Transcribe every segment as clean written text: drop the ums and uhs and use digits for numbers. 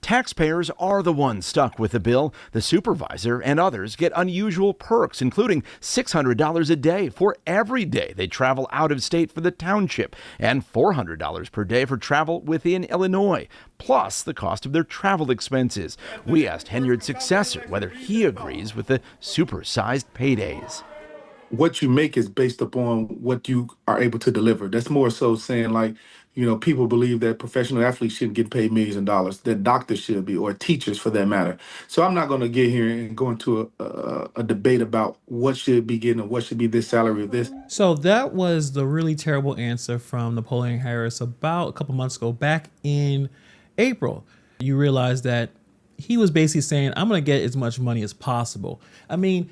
Taxpayers are the ones stuck with the bill. The supervisor and others get unusual perks, including $600 a day for every day they travel out of state for the Township, and $400 per day for travel within Illinois, plus the cost of their travel expenses. We asked Henyard's successor whether he agrees with the supersized paydays. What you make is based upon what you are able to deliver. That's more so saying, like, people believe that professional athletes shouldn't get paid millions of dollars, that doctors should be, or teachers for that matter. So I'm not going to get here and go into a debate about what should be getting or what should be this salary or this. So that was the really terrible answer from Napoleon Harris about a couple months ago, back in April. You realize that he was basically saying, I'm going to get as much money as possible. I mean,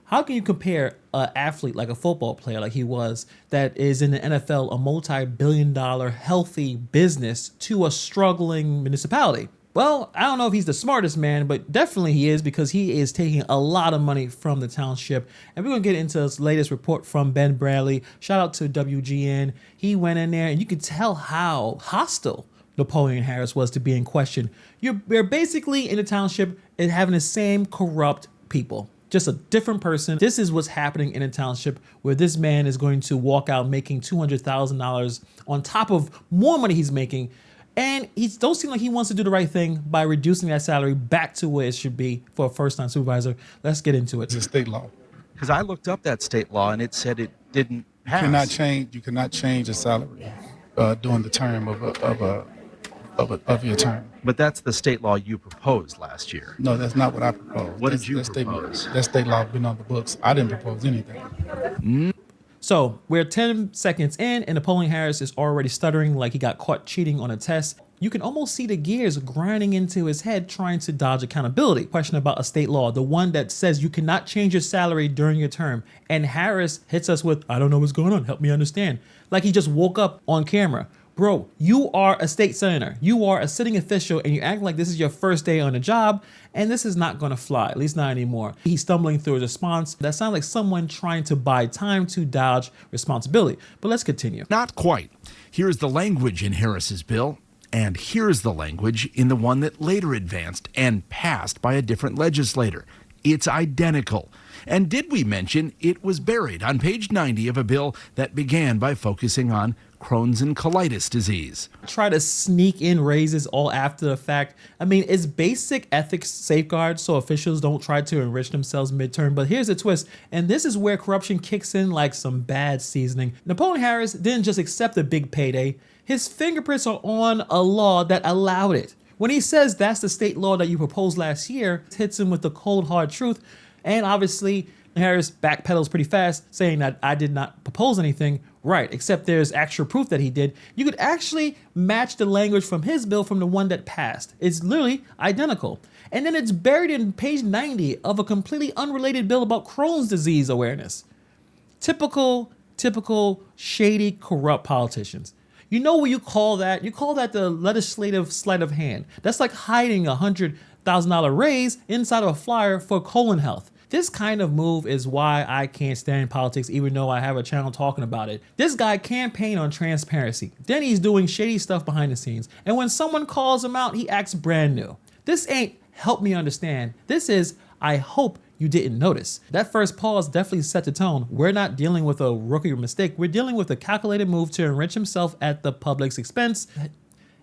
how can you compare an athlete like a football player like he was that is in the NFL, a multi-billion-dollar healthy business, to a struggling municipality? Well, I don't know if he's the smartest man, but definitely he is, because he is taking a lot of money from the Township. And we're going to get into this latest report from Ben Bradley. Shout out to WGN. He went in there and you could tell how hostile Napoleon Harris was to being questioned. You're basically in the Township and having the same corrupt people. Just a different person. This is what's happening in a Township, where this man is going to walk out making $200,000 on top of more money he's making. And he don't seem like he wants to do the right thing by reducing that salary back to where it should be for a first-time supervisor. Let's get into it. It's a state law. Because I looked up that state law and it said it didn't pass. You cannot change a salary during the term of your term. But that's the state law you proposed last year. No, that's not what I proposed. What did you propose? That state law has been on the books. I didn't propose anything. So we're 10 seconds in and Napoleon Harris is already stuttering like he got caught cheating on a test. You can almost see the gears grinding into his head trying to dodge accountability. Question about a state law, the one that says you cannot change your salary during your term. And Harris hits us with, I don't know what's going on, help me understand. Like he just woke up on camera. Bro, you are a state senator. You are a sitting official and you act like this is your first day on the job, and this is not gonna fly, at least not anymore. He's stumbling through his response. That sounds like someone trying to buy time to dodge responsibility. But let's continue. Not quite. Here's the language in Harris's bill, and here's the language in the one that later advanced and passed by a different legislator. It's identical. And did we mention it was buried on page 90 of a bill that began by focusing on Crohn's and colitis disease? Try to sneak in raises all after the fact. I mean, it's basic ethics safeguards so officials don't try to enrich themselves midterm. But here's the twist, and this is where corruption kicks in like some bad seasoning. Napoleon Harris didn't just accept a big payday. His fingerprints are on a law that allowed it. When he says that's the state law that you proposed last year, it hits him with the cold hard truth. And obviously, Harris backpedals pretty fast, saying that I did not propose anything. Right, except there's actual proof that he did. You could actually match the language from his bill from the one that passed. It's literally identical. And then it's buried in page 90 of a completely unrelated bill about Crohn's disease awareness. Typical shady, corrupt politicians. You know what you call that? You call that the legislative sleight of hand. That's like hiding a $100,000 raise inside of a flyer for colon health. This kind of move is why I can't stand politics, even though I have a channel talking about it. This guy campaigned on transparency. Then he's doing shady stuff behind the scenes. And when someone calls him out, he acts brand new. This ain't help me understand. This is, I hope you didn't notice. That first pause definitely set the tone. We're not dealing with a rookie mistake. We're dealing with a calculated move to enrich himself at the public's expense.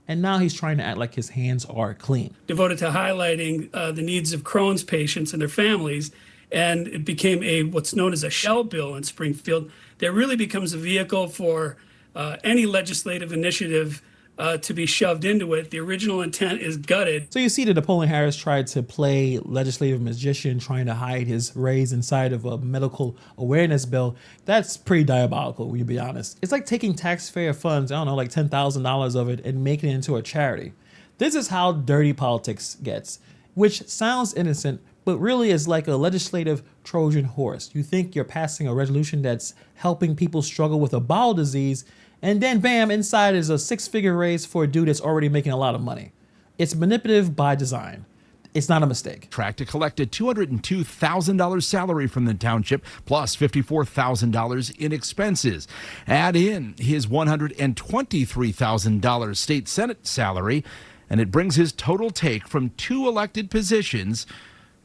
And now he's trying to act like his hands are clean. Devoted to highlighting the needs of Crohn's patients and their families. And it became what's known as a shell bill in Springfield that really becomes a vehicle for any legislative initiative to be shoved into it. The original intent is gutted. So you see that Napoleon Harris tried to play legislative magician, trying to hide his raise inside of a medical awareness bill. That's pretty diabolical, when you be honest. It's like taking taxpayer funds, I don't know, like $10,000 of it and making it into a charity. This is how dirty politics gets, which sounds innocent, but really is like a legislative Trojan horse. You think you're passing a resolution that's helping people struggle with a bowel disease, and then bam, inside is a six-figure raise for a dude that's already making a lot of money. It's manipulative by design. It's not a mistake. Track to collect a $202,000 salary from the Township, plus $54,000 in expenses. Add in his $123,000 state Senate salary, and it brings his total take from 2 elected positions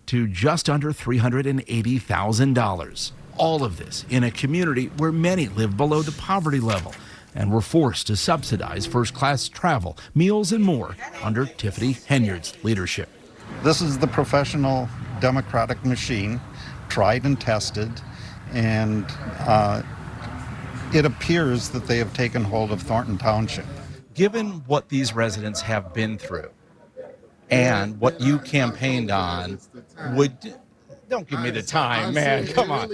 to just under $380,000. All of this in a community where many live below the poverty level and were forced to subsidize first-class travel, meals, and more under Tiffany Henyard's leadership. This is the professional democratic machine, tried and tested, and it appears that they have taken hold of Thornton Township. Given what these residents have been through and what you campaigned on, don't give me the time, man, come on.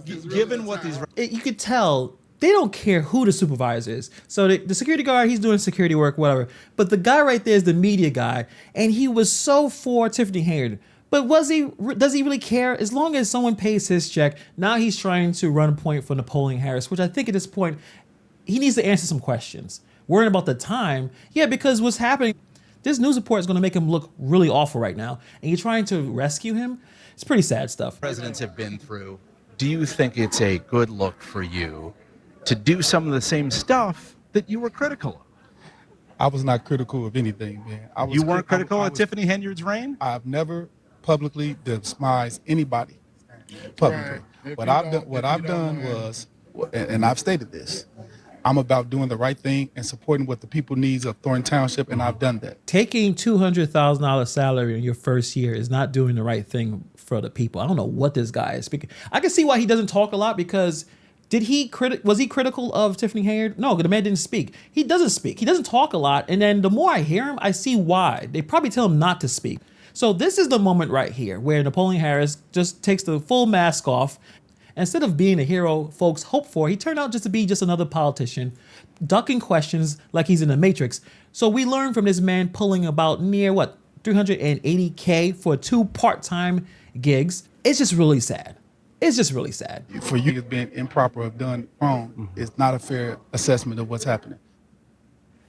Given what these... You could tell they don't care who the supervisor is. So the security guard, he's doing security work, whatever. But the guy right there is the media guy, and he was so for Tiffany Henyard. But does he really care? As long as someone pays his check, now he's trying to run point for Napoleon Harris, which I think at this point, he needs to answer some questions. Worrying about the time, yeah, because what's happening, this news report is going to make him look really awful right now, and you're trying to rescue him. It's pretty sad stuff. Residents have been through. Do you think it's a good look for you to do some of the same stuff that you were critical of? I was not critical of anything, man. You weren't critical of Tiffany Henyard's reign? I've never publicly despised anybody publicly. What I've done was, and I've stated this, I'm about doing the right thing and supporting what the people needs of Thornton Township, and I've done that. Taking $200,000 salary in your first year is not doing the right thing for the people. I don't know what this guy is speaking. I can see why he doesn't talk a lot, because was he critical of Tiffany Henyard? No, the man didn't speak. He doesn't speak. He doesn't talk a lot. And then the more I hear him, I see why. They probably tell him not to speak. So this is the moment right here where Napoleon Harris just takes the full mask off. Instead of being the hero folks hope for, he turned out just to be just another politician, ducking questions like he's in the Matrix. So we learned from this man pulling about near, $380K for 2 part-time gigs. It's just really sad. It's just really sad. For you to be improper or done wrong is not a fair assessment of what's happening.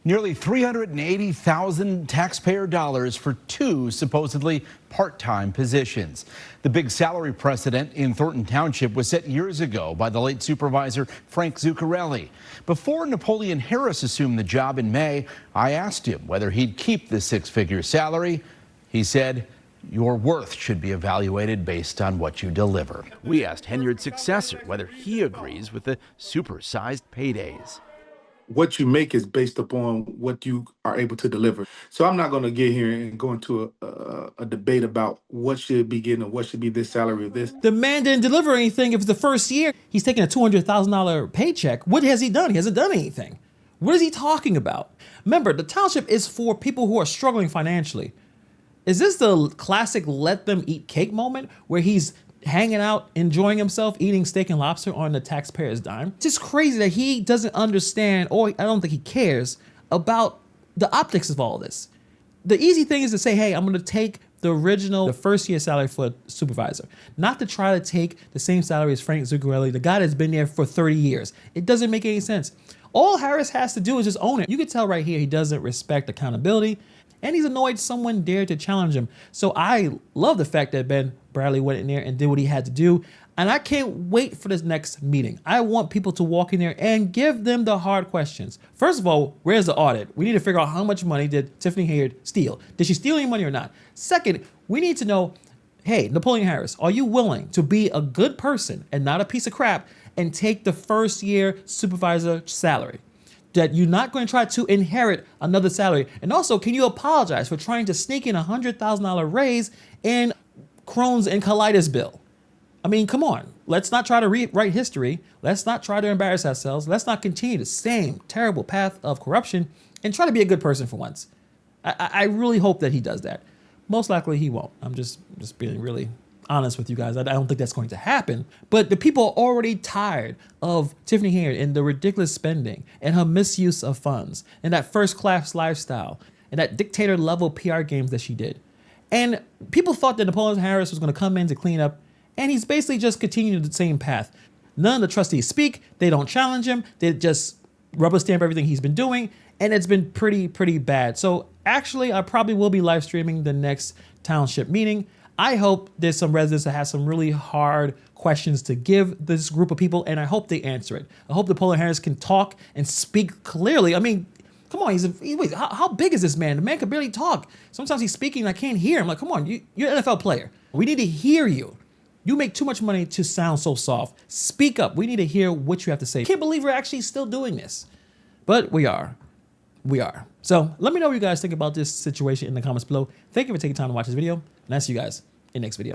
Nearly $380,000 taxpayer dollars for 2 supposedly part-time positions. The big salary precedent in Thornton Township was set years ago by the late supervisor Frank Zuccarelli. Before Napoleon Harris assumed the job in May, I asked him whether he'd keep the 6-figure salary. He said, "Your worth should be evaluated based on what you deliver." We asked Henyard's successor whether he agrees with the supersized paydays. What you make is based upon what you are able to deliver. So I'm not going to get here and go into a debate about what should be getting or what should be this salary of this. The man didn't deliver anything. If it's the first year, he's taking a $200,000 paycheck. What has he done? He hasn't done anything. What is he talking about? Remember, the township is for people who are struggling financially. Is this the classic let them eat cake moment where he's hanging out, enjoying himself, eating steak and lobster on the taxpayer's dime? It's just crazy that he doesn't understand, or I don't think he cares about the optics of all this. The easy thing is to say, hey, I'm going to take the first year salary for a supervisor, not to try to take the same salary as Frank Zuccarelli, the guy that's been there for 30 years. It doesn't make any sense. All Harris has to do is just own it. You can tell right here he doesn't respect accountability, and he's annoyed someone dared to challenge him. So I love the fact that Ben Bradley went in there and did what he had to do. And I can't wait for this next meeting. I want people to walk in there and give them the hard questions. First of all, where's the audit? We need to figure out how much money did Tiffany Henyard steal? Did she steal any money or not? Second, we need to know, hey, Napoleon Harris, are you willing to be a good person and not a piece of crap and take the first year supervisor salary? That you're not going to try to inherit another salary. And also, can you apologize for trying to sneak in $100,000 raise in Crohn's and colitis bill? I mean, come on. Let's not try to rewrite history. Let's not try to embarrass ourselves. Let's not continue the same terrible path of corruption and try to be a good person for once. I really hope that he does that. Most likely he won't. I'm just being really honest with you guys. I don't think that's going to happen. But the people are already tired of Tiffany Henyard and the ridiculous spending and her misuse of funds and that first-class lifestyle and that dictator-level PR games that she did. And people thought that Napoleon Harris was going to come in to clean up, and he's basically just continuing the same path. None of the trustees speak. They don't challenge him. They just rubber stamp everything he's been doing, and it's been pretty bad. So actually, I probably will be live streaming the next township meeting. I hope there's some residents that have some really hard questions to give this group of people, and I hope they answer it. I hope Napoleon Harris can talk and speak clearly. I mean, Come on, wait, how big is this man? The man can barely talk. Sometimes he's speaking and I can't hear him. Like, come on, you're an NFL player. We need to hear you. You make too much money to sound so soft. Speak up. We need to hear what you have to say. Can't believe we're actually still doing this. But we are. So let me know what you guys think about this situation in the comments below. Thank you for taking time to watch this video, and I'll see you guys in the next video.